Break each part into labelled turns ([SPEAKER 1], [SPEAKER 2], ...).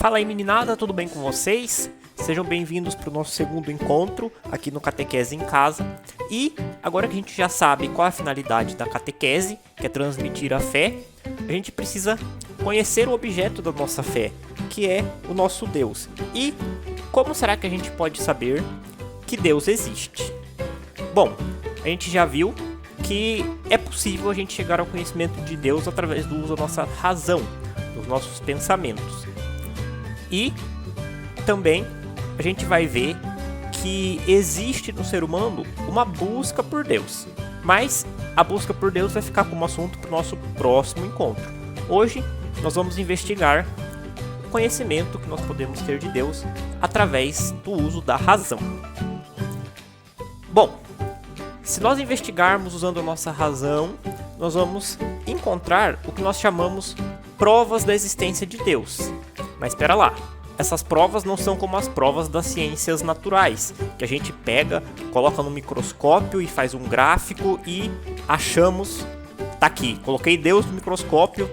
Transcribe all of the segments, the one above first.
[SPEAKER 1] Fala aí, meninada, tudo bem com vocês? Sejam bem-vindos para o nosso segundo encontro aqui no Catequese em Casa. E agora que a gente já sabe qual é a finalidade da catequese, que é transmitir a fé, a gente precisa conhecer o objeto da nossa fé, que é o nosso Deus. E como será que a gente pode saber que Deus existe? Bom, a gente já viu que é possível a gente chegar ao conhecimento de Deus através do uso da nossa razão, dos nossos pensamentos. E também a gente vai ver que existe no ser humano uma busca por Deus. Mas a busca por Deus vai ficar como assunto para o nosso próximo encontro. Hoje nós vamos investigar o conhecimento que nós podemos ter de Deus através do uso da razão. Bom, se nós investigarmos usando a nossa razão, nós vamos encontrar o que nós chamamos provas da existência de Deus. Mas espera lá, essas provas não são como as provas das ciências naturais, que a gente pega, coloca no microscópio e faz um gráfico e achamos, tá aqui, coloquei Deus no microscópio,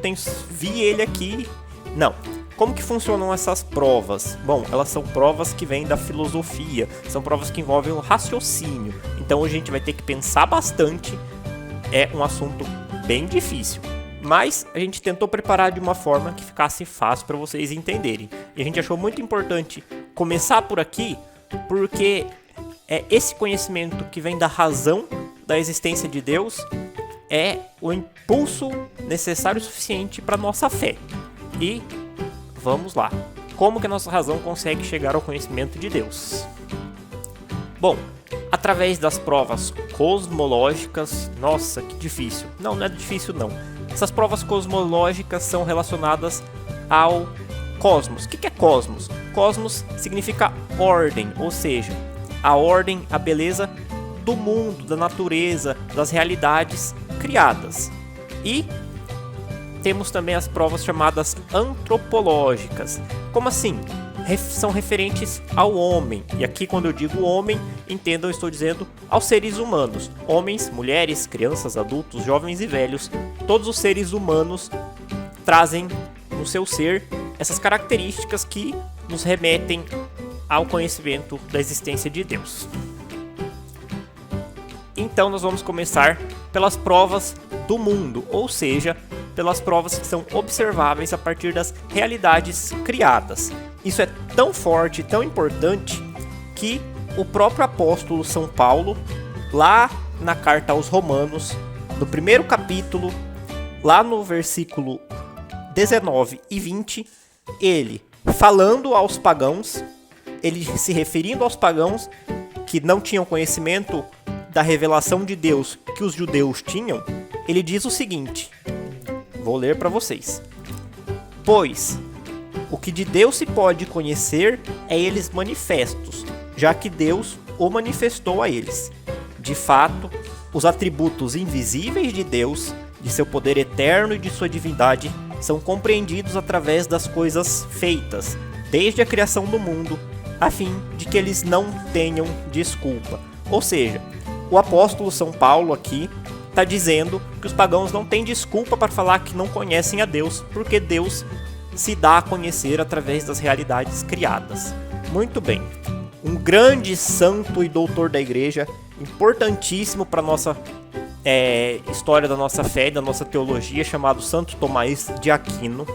[SPEAKER 1] vi ele aqui. Não. Como que funcionam essas provas? Bom, elas são provas que vêm da filosofia, são provas que envolvem o raciocínio. Então a gente vai ter que pensar bastante, é um assunto bem difícil. Mas a gente tentou preparar de uma forma que ficasse fácil para vocês entenderem. E a gente achou muito importante começar por aqui, porque esse conhecimento que vem da razão da existência de Deus é o impulso necessário e suficiente para a nossa fé. E vamos lá. Como que a nossa razão consegue chegar ao conhecimento de Deus? Bom, através das provas cosmológicas. Nossa, que difícil. Não é difícil não. Essas provas cosmológicas são relacionadas ao cosmos. O que é cosmos? Cosmos significa ordem, ou seja, a ordem, a beleza do mundo, da natureza, das realidades criadas. E temos também as provas chamadas antropológicas. Como assim? São referentes ao homem. E aqui, quando eu digo homem, entendam, eu estou dizendo aos seres humanos. Homens, mulheres, crianças, adultos, jovens e velhos. Todos os seres humanos trazem no seu ser essas características que nos remetem ao conhecimento da existência de Deus. Então nós vamos começar pelas provas do mundo, ou seja, pelas provas que são observáveis a partir das realidades criadas. Isso é tão forte, tão importante, que o próprio apóstolo São Paulo, lá na carta aos Romanos, no primeiro capítulo, lá no versículo 19 e 20, ele falando aos pagãos, ele se referindo aos pagãos que não tinham conhecimento da revelação de Deus que os judeus tinham, ele diz o seguinte, vou ler para vocês. Pois o que de Deus se pode conhecer é eles manifestos, já que Deus o manifestou a eles. De fato, os atributos invisíveis de Deus, de seu poder eterno e de sua divindade, são compreendidos através das coisas feitas, desde a criação do mundo, a fim de que eles não tenham desculpa. Ou seja, o apóstolo São Paulo aqui está dizendo que os pagãos não têm desculpa para falar que não conhecem a Deus, porque Deus se dá a conhecer através das realidades criadas. Muito bem. Um grande santo e doutor da igreja, importantíssimo para a nossa história da nossa fé e da nossa teologia, chamado Santo Tomás de Aquino,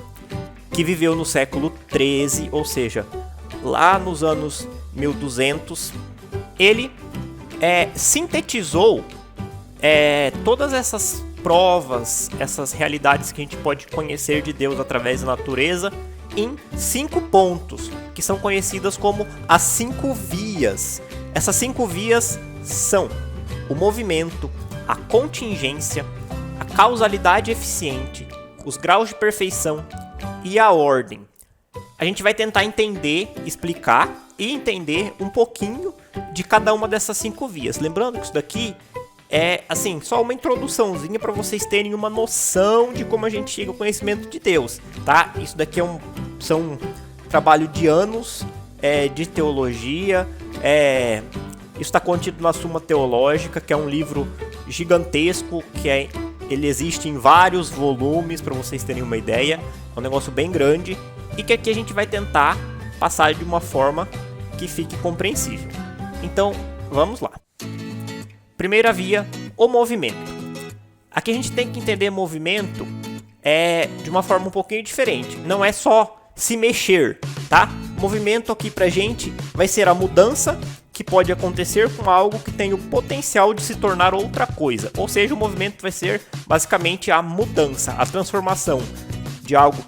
[SPEAKER 1] que viveu no século XIII, ou seja, lá nos anos 1200. Ele sintetizou todas essas provas, essas realidades que a gente pode conhecer de Deus através da natureza em 5 pontos, que são conhecidas como as 5 vias. Essas 5 vias são o movimento, a contingência, a causalidade eficiente, os graus de perfeição e a ordem. A gente vai tentar entender, explicar e entender um pouquinho de cada uma dessas 5 vias. Lembrando que isso daqui é, assim, só uma introduçãozinha para vocês terem uma noção de como a gente chega ao conhecimento de Deus, tá? Isso daqui são um trabalho de anos de teologia. Isso está contido na Suma Teológica, que é um livro gigantesco, ele existe em vários volumes, para vocês terem uma ideia. É um negócio bem grande e que aqui a gente vai tentar passar de uma forma que fique compreensível. Então, vamos lá. Primeira via, o movimento. Aqui a gente tem que entender movimento de uma forma um pouquinho diferente. Não é só se mexer, tá? Movimento aqui pra gente vai ser a mudança que pode acontecer com algo que tem o potencial de se tornar outra coisa. Ou seja, o movimento vai ser basicamente a mudança, a transformação de algo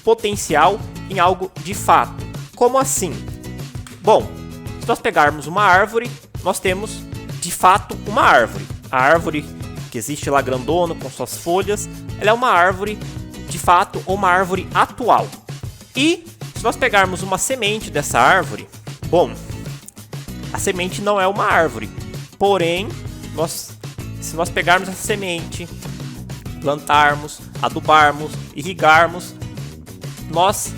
[SPEAKER 1] potencial em algo de fato. Como assim? Bom, se nós pegarmos uma árvore, nós temos de fato uma árvore. A árvore que existe lá grandona com suas folhas, ela é uma árvore de fato ou uma árvore atual. E se nós pegarmos uma semente dessa árvore, bom, a semente não é uma árvore. Porém, se nós pegarmos essa semente, plantarmos, adubarmos, irrigarmos, nós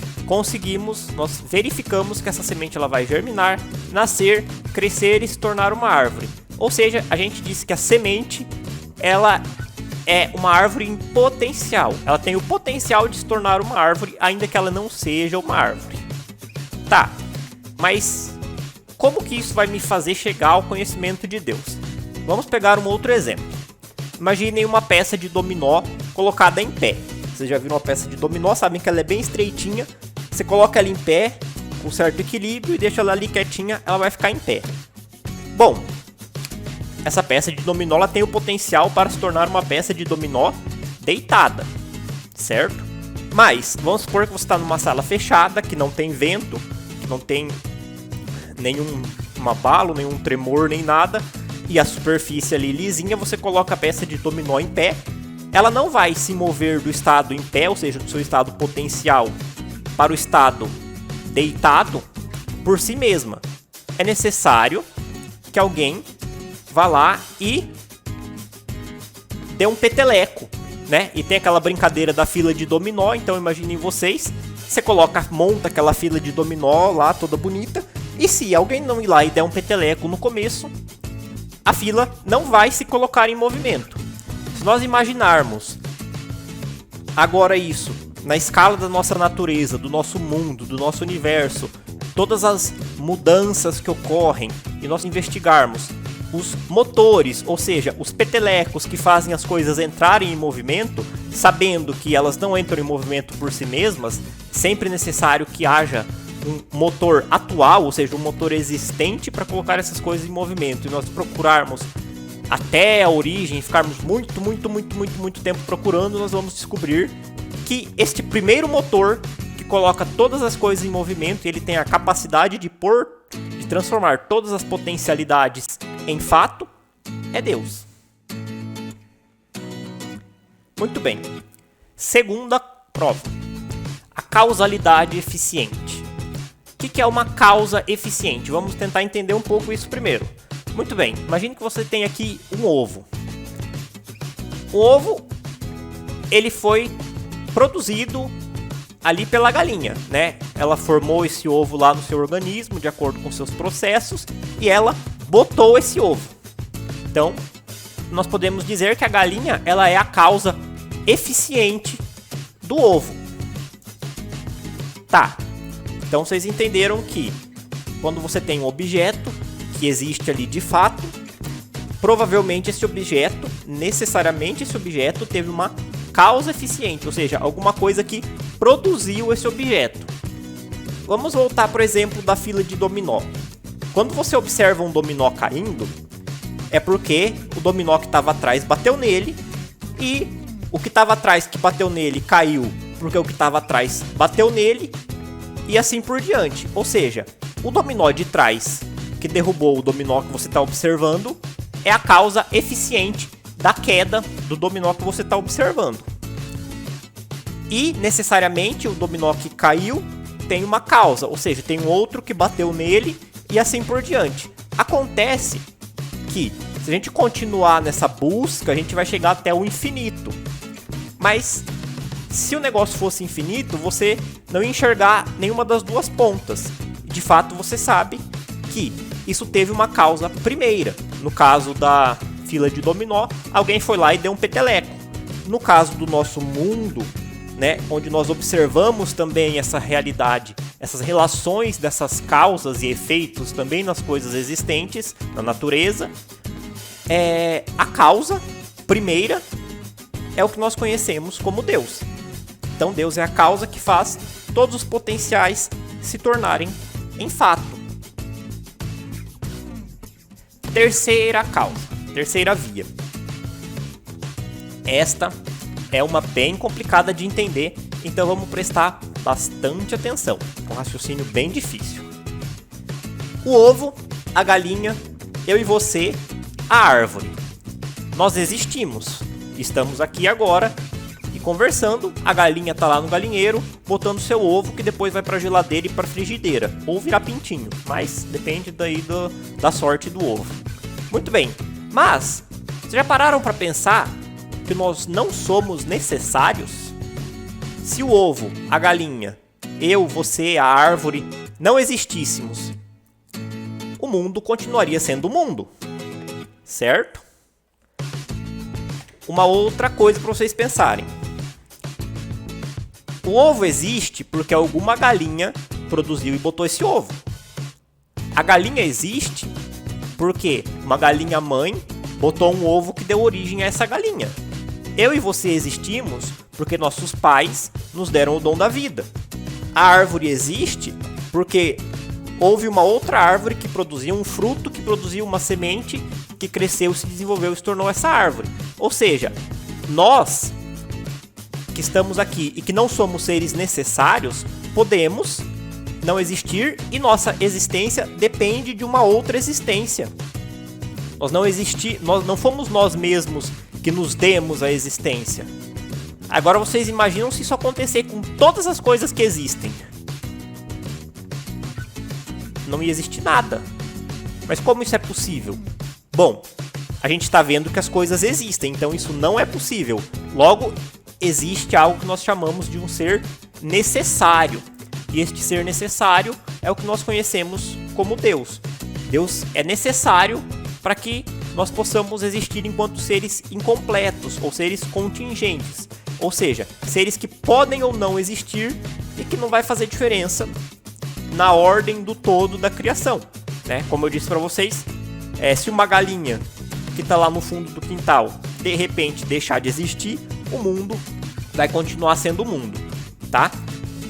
[SPEAKER 1] verificamos que essa semente ela vai germinar, nascer, crescer e se tornar uma árvore. Ou seja, a gente disse que a semente ela é uma árvore em potencial. Ela tem o potencial de se tornar uma árvore, ainda que ela não seja uma árvore. Tá, mas como que isso vai me fazer chegar ao conhecimento de Deus? Vamos pegar um outro exemplo. Imaginem uma peça de dominó colocada em pé. Vocês já viram uma peça de dominó, sabem que ela é bem estreitinha. Você coloca ela em pé, com certo equilíbrio, e deixa ela ali quietinha, ela vai ficar em pé. Bom, essa peça de dominó ela tem o potencial para se tornar uma peça de dominó deitada, certo? Mas, vamos supor que você está numa sala fechada, que não tem vento, que não tem nenhum abalo, nenhum tremor, nem nada, e a superfície ali lisinha, você coloca a peça de dominó em pé. Ela não vai se mover do estado em pé, ou seja, do seu estado potencial, para o estado deitado por si mesma. É necessário que alguém vá lá e dê um peteleco, né? E tem aquela brincadeira da fila de dominó, então imaginem vocês, você monta aquela fila de dominó lá toda bonita, e se alguém não ir lá e der um peteleco no começo, a fila não vai se colocar em movimento. Se nós imaginarmos agora isso na escala da nossa natureza, do nosso mundo, do nosso universo, todas as mudanças que ocorrem, e nós investigarmos os motores, ou seja, os petelecos que fazem as coisas entrarem em movimento, sabendo que elas não entram em movimento por si mesmas, sempre é necessário que haja um motor atual, ou seja, um motor existente para colocar essas coisas em movimento, e nós procurarmos até a origem, ficarmos muito tempo procurando, nós vamos descobrir que este primeiro motor que coloca todas as coisas em movimento, ele tem a capacidade de transformar todas as potencialidades em fato, é Deus. Muito bem. Segunda prova. A causalidade eficiente. O que é uma causa eficiente? Vamos tentar entender um pouco isso primeiro. Muito bem. Imagine que você tem aqui um ovo. O ovo, ele foi produzido ali pela galinha, né? Ela formou esse ovo lá no seu organismo, de acordo com seus processos, e ela botou esse ovo. Então, nós podemos dizer que a galinha, ela é a causa eficiente do ovo. Tá. Então, vocês entenderam que quando você tem um objeto que existe ali de fato, provavelmente necessariamente esse objeto teve uma causa eficiente, ou seja, alguma coisa que produziu esse objeto. Vamos voltar, por exemplo, da fila de dominó. Quando você observa um dominó caindo, é porque o dominó que estava atrás bateu nele, e o que estava atrás que bateu nele caiu porque o que estava atrás bateu nele, e assim por diante. Ou seja, o dominó de trás que derrubou o dominó que você está observando é a causa eficiente da queda do dominó que você está observando. E necessariamente o dominó que caiu tem uma causa, ou seja, tem um outro que bateu nele, e assim por diante. Acontece que se a gente continuar nessa busca, a gente vai chegar até o infinito. Mas se o negócio fosse infinito, você não ia enxergar nenhuma das duas pontas. De fato, você sabe que isso teve uma causa primeira. No caso da fila de dominó, alguém foi lá e deu um peteleco. No caso do nosso mundo, né, onde nós observamos também essa realidade, essas relações dessas causas e efeitos também nas coisas existentes, na natureza. A causa primeira é o que nós conhecemos como Deus. Então Deus é a causa que faz todos os potenciais se tornarem em fato. Terceira causa, terceira via. Esta é uma bem complicada de entender, então vamos prestar bastante atenção. Um raciocínio bem difícil. O ovo, a galinha, eu e você, a árvore. Nós existimos. Estamos aqui agora e conversando. A galinha tá lá no galinheiro, botando seu ovo, que depois vai pra geladeira e pra frigideira. Ou virar pintinho, mas depende daí da sorte do ovo. Muito bem, mas vocês já pararam pra pensar que nós não somos necessários? Se o ovo, a galinha, eu, você, a árvore não existíssemos, o mundo continuaria sendo o mundo, certo? Uma outra coisa para vocês pensarem. O ovo existe porque alguma galinha produziu e botou esse ovo. A galinha existe porque uma galinha mãe botou um ovo que deu origem a essa galinha. Eu e você existimos porque nossos pais nos deram o dom da vida. A árvore existe porque houve uma outra árvore que produziu um fruto, que produziu uma semente, que cresceu, se desenvolveu e se tornou essa árvore. Ou seja, nós que estamos aqui e que não somos seres necessários, podemos não existir e nossa existência depende de uma outra existência. Nós não fomos nós mesmos que nos demos a existência. Agora vocês imaginam se isso acontecer com todas as coisas que existem. Não ia existir nada. Mas como isso é possível? Bom, a gente está vendo que as coisas existem, então isso não é possível. Logo, existe algo que nós chamamos de um ser necessário. E este ser necessário é o que nós conhecemos como Deus. Deus é necessário para que nós possamos existir enquanto seres incompletos ou seres contingentes. Ou seja, seres que podem ou não existir e que não vai fazer diferença na ordem do todo da criação, né? Como eu disse para vocês, se uma galinha que está lá no fundo do quintal de repente deixar de existir, o mundo vai continuar sendo o mundo, tá?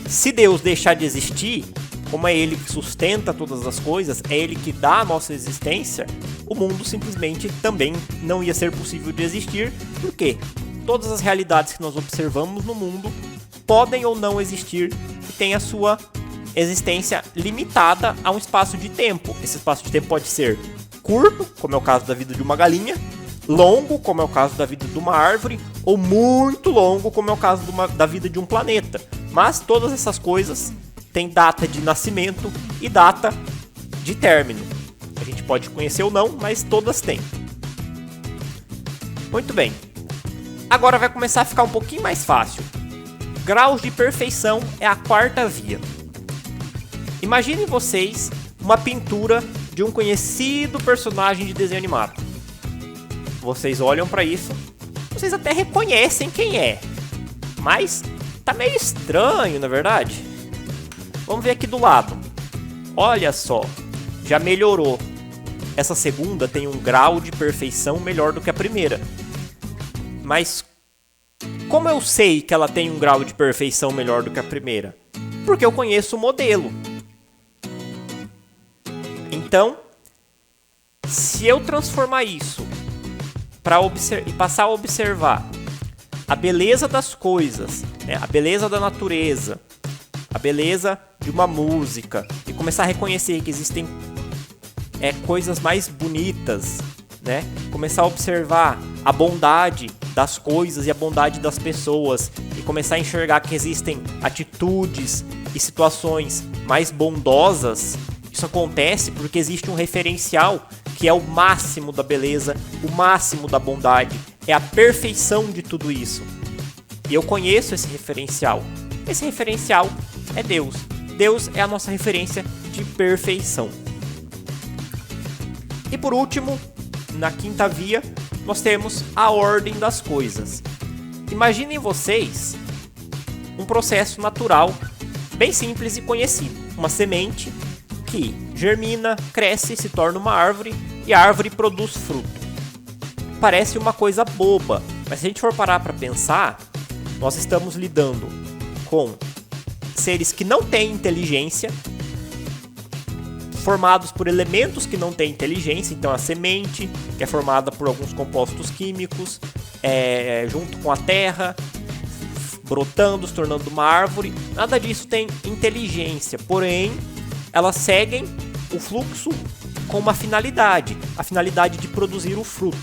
[SPEAKER 1] Se Deus deixar de existir, como é Ele que sustenta todas as coisas, é Ele que dá a nossa existência, o mundo simplesmente também não ia ser possível de existir. Por quê? Todas as realidades que nós observamos no mundo podem ou não existir e têm a sua existência limitada a um espaço de tempo. Esse espaço de tempo pode ser curto, como é o caso da vida de uma galinha, longo, como é o caso da vida de uma árvore, ou muito longo, como é o caso da vida de um planeta. Mas todas essas coisas têm data de nascimento e data de término. A gente pode conhecer ou não, mas todas têm. Muito bem. Agora vai começar a ficar um pouquinho mais fácil. Graus de perfeição é a quarta via. Imaginem vocês uma pintura de um conhecido personagem de desenho animado. Vocês olham para isso, vocês até reconhecem quem é, mas tá meio estranho, na verdade. Vamos ver aqui do lado. Olha só, já melhorou. Essa segunda tem um grau de perfeição melhor do que a primeira. Mas como eu sei que ela tem um grau de perfeição melhor do que a primeira? Porque eu conheço o modelo. Então, se eu transformar isso e passar a observar a beleza das coisas, né, a beleza da natureza, a beleza de uma música, e começar a reconhecer que existem coisas mais bonitas, né? Começar a observar a bondade das coisas e a bondade das pessoas, e começar a enxergar que existem atitudes e situações mais bondosas. Isso acontece porque existe um referencial que é o máximo da beleza, o máximo da bondade, é a perfeição de tudo isso. E eu conheço esse referencial. Esse referencial é Deus. Deus é a nossa referência de perfeição. E por último, na quinta via, nós temos a ordem das coisas. Imaginem vocês um processo natural bem simples e conhecido. Uma semente que germina, cresce, se torna uma árvore e a árvore produz fruto. Parece uma coisa boba, mas se a gente for parar para pensar, nós estamos lidando com seres que não têm inteligência, formados por elementos que não têm inteligência. Então a semente, que é formada por alguns compostos químicos, junto com a terra, brotando, se tornando uma árvore. Nada disso tem inteligência, porém elas seguem o fluxo com uma finalidade, a finalidade de produzir o fruto.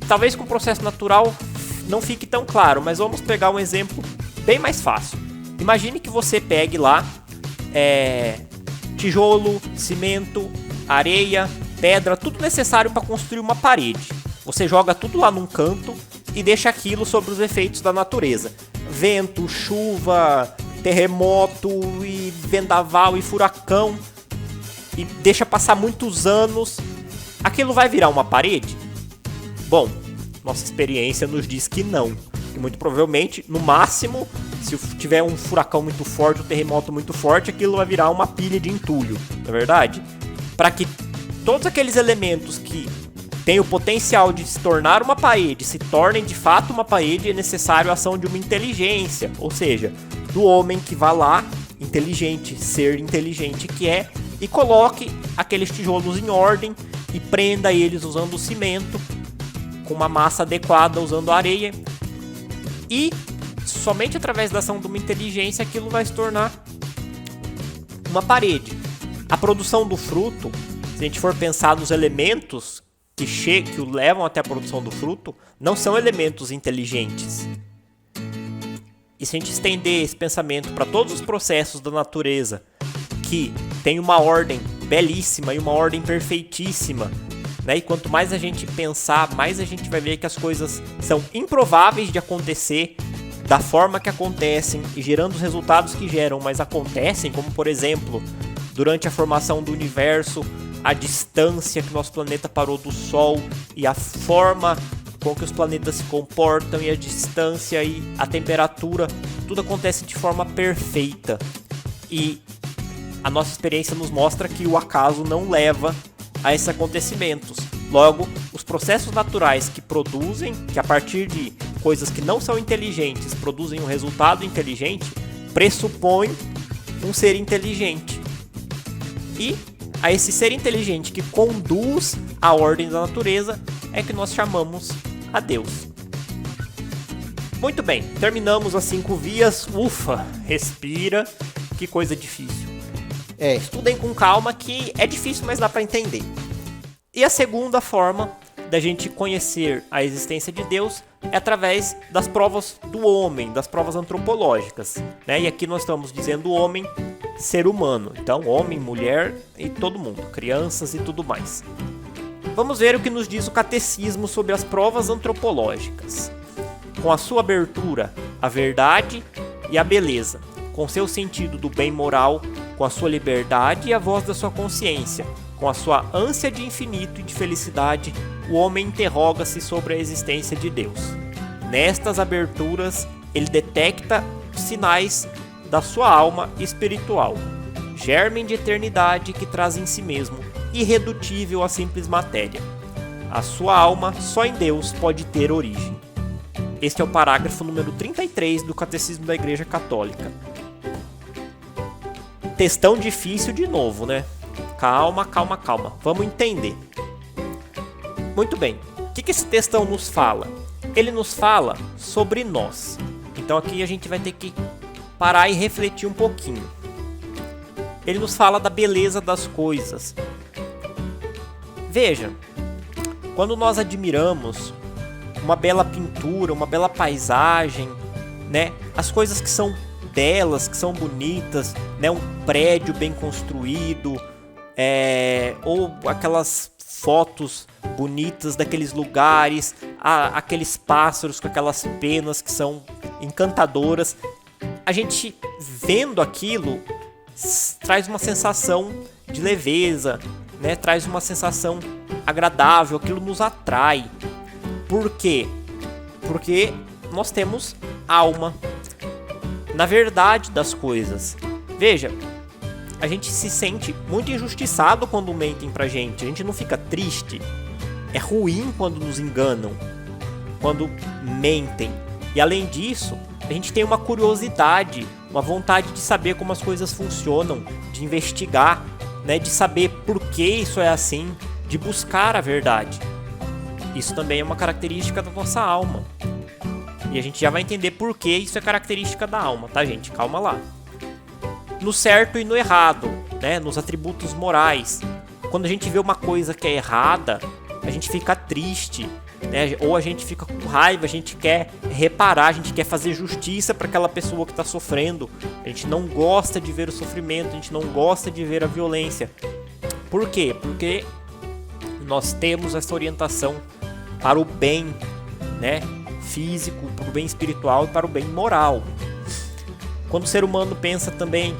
[SPEAKER 1] Talvez com o processo natural não fique tão claro, mas vamos pegar um exemplo bem mais fácil. Imagine que você pegue lá tijolo, cimento, areia, pedra, tudo necessário para construir uma parede. Você joga tudo lá num canto e deixa aquilo sob os efeitos da natureza. Vento, chuva, terremoto e vendaval e furacão, e deixa passar muitos anos. Aquilo vai virar uma parede? Bom, nossa experiência nos diz que não. E muito provavelmente, no máximo, se tiver um furacão muito forte, um terremoto muito forte, aquilo vai virar uma pilha de entulho, não é verdade? Para que todos aqueles elementos que têm o potencial de se tornar uma parede se tornem de fato uma parede, é necessário a ação de uma inteligência, ou seja, do homem que vá lá, inteligente, ser inteligente que é, e coloque aqueles tijolos em ordem e prenda eles usando o cimento, com uma massa adequada, usando a areia, e somente através da ação de uma inteligência aquilo vai se tornar uma parede. A produção do fruto, se a gente for pensar nos elementos que o levam até a produção do fruto, não são elementos inteligentes. E se a gente estender esse pensamento para todos os processos da natureza, que tem uma ordem belíssima e uma ordem perfeitíssima, né? E quanto mais a gente pensar, mais a gente vai ver que as coisas são improváveis de acontecer da forma que acontecem e gerando os resultados que geram, mas acontecem, como por exemplo, durante a formação do universo, a distância que nosso planeta parou do Sol e a forma com que os planetas se comportam e a distância e a temperatura, tudo acontece de forma perfeita. E a nossa experiência nos mostra que o acaso não leva a esses acontecimentos. Logo, os processos naturais que produzem, que a partir de coisas que não são inteligentes produzem um resultado inteligente, pressupõem um ser inteligente. E a esse ser inteligente que conduz a ordem da natureza é que nós chamamos a Deus. Muito bem, terminamos as 5 vias. Ufa, respira, que coisa difícil. Estudem com calma que é difícil, mas dá para entender. E a segunda forma da gente conhecer a existência de Deus é através das provas do homem, das provas antropológicas, né? E aqui nós estamos dizendo homem, ser humano. Então, homem, mulher e todo mundo, crianças e tudo mais. Vamos ver o que nos diz o catecismo sobre as provas antropológicas. Com a sua abertura à verdade e à beleza, com seu sentido do bem moral, com a sua liberdade e a voz da sua consciência, com a sua ânsia de infinito e de felicidade, o homem interroga-se sobre a existência de Deus. Nestas aberturas, ele detecta sinais da sua alma espiritual, germe de eternidade que traz em si mesmo, irredutível à simples matéria. A sua alma só em Deus pode ter origem. Este é o parágrafo número 33 do Catecismo da Igreja Católica. Textão difícil de novo, né? Calma. Vamos entender. Muito bem. O que esse textão nos fala? Ele nos fala sobre nós. Então aqui a gente vai ter que parar e refletir um pouquinho. Ele nos fala da beleza das coisas. Veja, quando nós admiramos uma bela pintura, uma bela paisagem, né? As coisas que são belas, que são bonitas, né? Um prédio bem construído, ou aquelas fotos bonitas daqueles lugares, aqueles pássaros com aquelas penas que são encantadoras. A gente vendo aquilo traz uma sensação de leveza, né? Traz uma sensação agradável, aquilo nos atrai. Por quê? Porque nós temos alma, na verdade das coisas. Veja, a gente se sente muito injustiçado quando mentem pra gente. A gente não fica triste. É ruim quando nos enganam, quando mentem. E além disso, a gente tem uma curiosidade, uma vontade de saber como as coisas funcionam, de investigar, né, de saber por que isso é assim, de buscar a verdade. Isso também é uma característica da nossa alma. E a gente já vai entender por que isso é característica da alma, tá, gente? Calma lá. No certo e no errado, né, nos atributos morais. Quando a gente vê uma coisa que é errada, a gente fica triste, né? Ou a gente fica com raiva, a gente quer reparar, a gente quer fazer justiça para aquela pessoa que está sofrendo. A gente não gosta de ver o sofrimento, a gente não gosta de ver a violência. Por quê? Porque nós temos essa orientação para o bem, né, físico, para o bem espiritual e para o bem moral. Quando o ser humano pensa também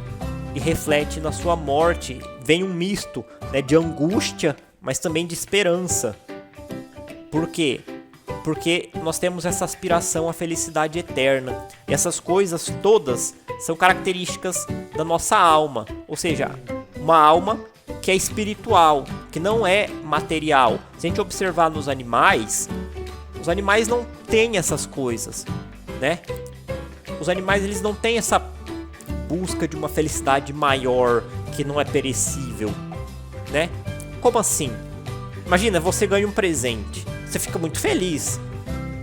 [SPEAKER 1] e reflete na sua morte, vem um misto, né, de angústia, mas também de esperança. Por quê? Porque nós temos essa aspiração à felicidade eterna. E essas coisas todas são características da nossa alma. Ou seja, uma alma que é espiritual, que não é material. Se a gente observar nos animais, os animais não têm essas coisas, né? Os animais, eles não têm essa busca de uma felicidade maior, que não é perecível, né? Como assim? Imagina, você ganha um presente, você fica muito feliz,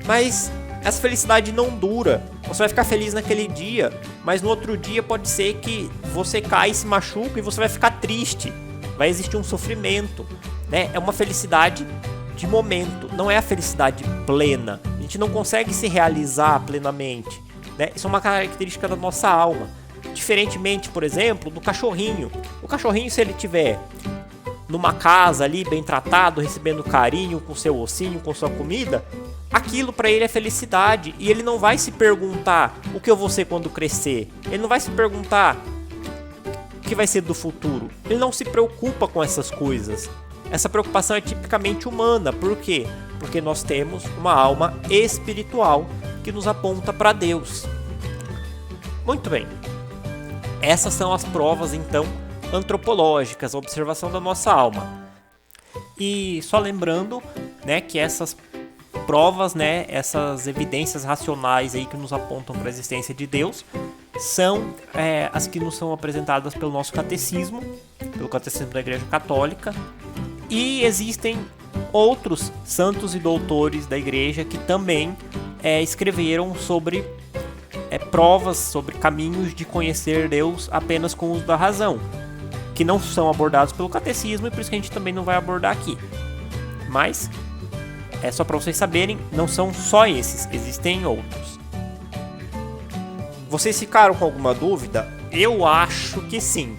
[SPEAKER 1] mas essa felicidade não dura. Você vai ficar feliz naquele dia, mas no outro dia pode ser que você cai e se machuca e você vai ficar triste. Vai existir um sofrimento, né? É uma felicidade de momento, não é a felicidade plena. A gente não consegue se realizar plenamente, né? Isso é uma característica da nossa alma. Diferentemente, por exemplo, do cachorrinho. O cachorrinho, se ele tiver numa casa ali, bem tratado, recebendo carinho, com seu ossinho, com sua comida, aquilo para ele é felicidade. E ele não vai se perguntar o que eu vou ser quando crescer. Ele não vai se perguntar o que vai ser do futuro. Ele não se preocupa com essas coisas. Essa preocupação é tipicamente humana. Por quê? Porque nós temos uma alma espiritual que nos aponta para Deus. Muito bem. Essas são as provas, então, antropológicas, a observação da nossa alma. E só lembrando, né, que essas provas, né, essas evidências racionais aí que nos apontam para a existência de Deus, são as que nos são apresentadas pelo nosso catecismo, pelo catecismo da Igreja Católica. E existem outros santos e doutores da Igreja que também escreveram sobre provas, sobre caminhos de conhecer Deus apenas com o uso da razão, que não são abordados pelo catecismo e por isso que a gente também não vai abordar aqui. Mas é só para vocês saberem, não são só esses, existem outros. Vocês ficaram com alguma dúvida? Eu acho que sim.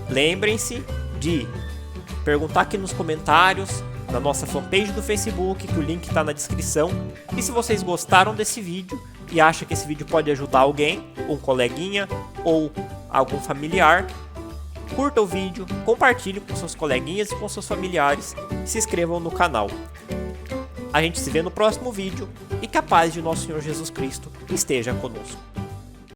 [SPEAKER 1] Lembrem-se de perguntar aqui nos comentários, na nossa fanpage do Facebook, que o link está na descrição. E se vocês gostaram desse vídeo e acham que esse vídeo pode ajudar alguém, um coleguinha ou algum familiar, curta o vídeo, compartilhe com seus coleguinhas e com seus familiares e se inscrevam no canal. A gente se vê no próximo vídeo e que a paz de nosso Senhor Jesus Cristo esteja conosco.